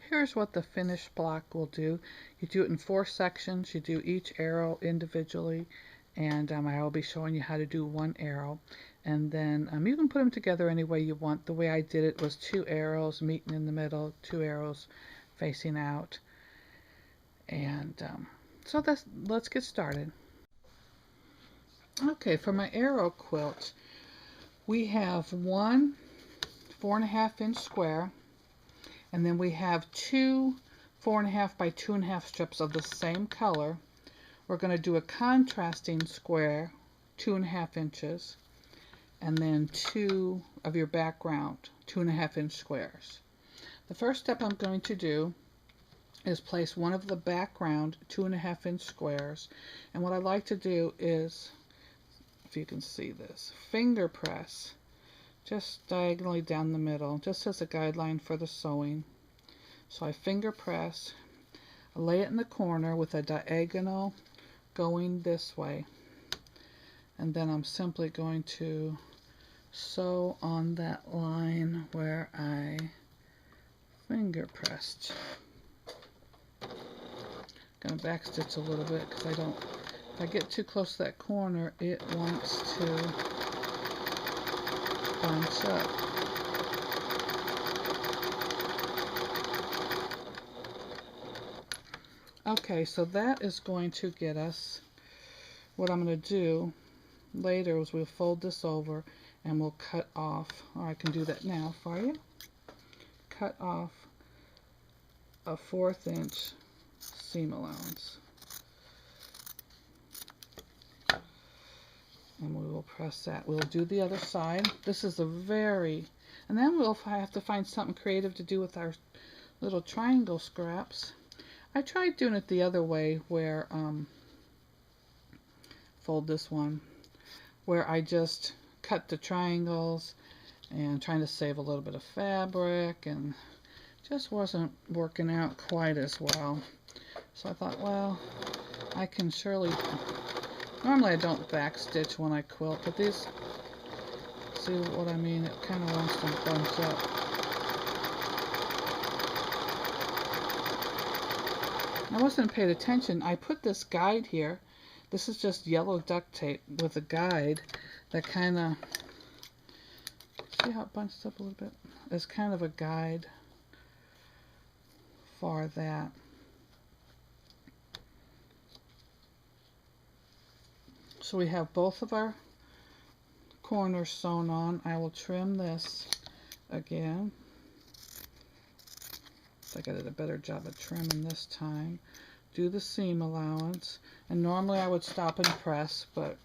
here's what the finished block will do. You do it in 4 sections. You do each arrow individually, and I will be showing you how to do one arrow. And then you can put them together any way you want. The way I did it was 2 arrows meeting in the middle, 2 arrows facing out. And so let's get started. Okay, for my arrow quilt, we have one 4.5 inch square, and then we have 2 4.5 by 2.5 strips of the same color. We're going to do a contrasting square, 2.5 inches, and then 2 of your background, 2.5 inch squares. The first step I'm going to do is place one of the background 2.5 inch squares, and what I like to do is, if you can see this, finger press just diagonally down the middle, just as a guideline for the sewing. So I finger press, I lay it in the corner with a diagonal going this way, and then I'm simply going to sew on that line where I finger pressed. Gonna back stitch a little bit because if I get too close to that corner, it wants to bunch up. Okay, so that is going to get us, what I'm going to do later is we'll fold this over and we'll cut off, or I can do that now for you, cut off a 1/4 inch seam allowance. And we will press that. We'll do the other side. This is a very, and then we'll have to find something creative to do with our little triangle scraps. I tried doing it the other way where, fold this one, where I just cut the triangles and trying to save a little bit of fabric, and just wasn't working out quite as well. So I thought, well, I can surely, normally I don't back stitch when I quilt, but these, see what I mean? It kind of wants to bunch up. I wasn't paying attention. I put this guide here. This is just yellow duct tape with a guide that kind of, see how it bunched up a little bit? It's kind of a guide for that. So we have both of our corners sewn on. I will trim this again. I did a better job of trimming this time. Do the seam allowance, and normally I would stop and press, but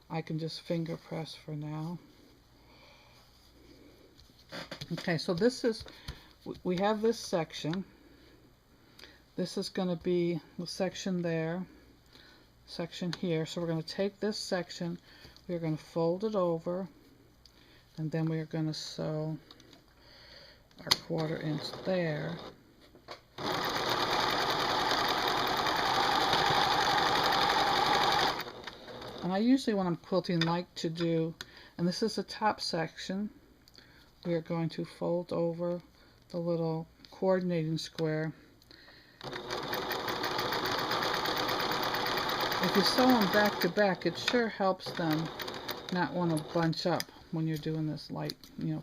I can just finger press for now. Okay, so this is, we have this section. This is going to be the section there, section here. So we're going to take this section, we're going to fold it over, and then we're going to sew our 1/4 inch there. And I usually, when I'm quilting, like to do, and this is the top section, we are going to fold over the little coordinating square. If you sew them back to back, it sure helps them not want to bunch up when you're doing this light,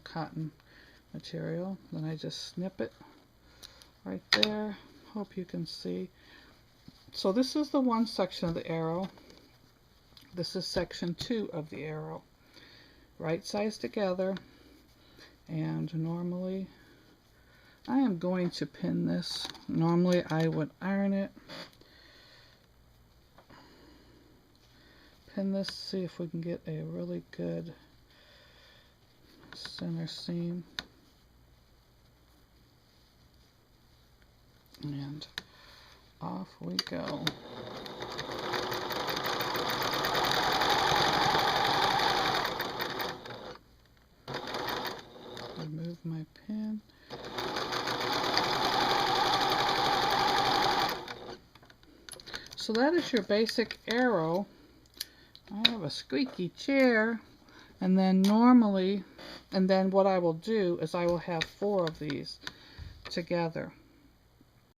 cotton material. Then I just snip it right there. Hope you can see. So this is the one section of the arrow. This is section 2 of the arrow. Right sides together, and normally I am going to pin this. Normally I would iron it. Pin this, see if we can get a really good center seam. And off we go. Remove my pin. So that is your basic arrow. I have a squeaky chair, and then normally, and then what I will do is I will have 4 of these. together.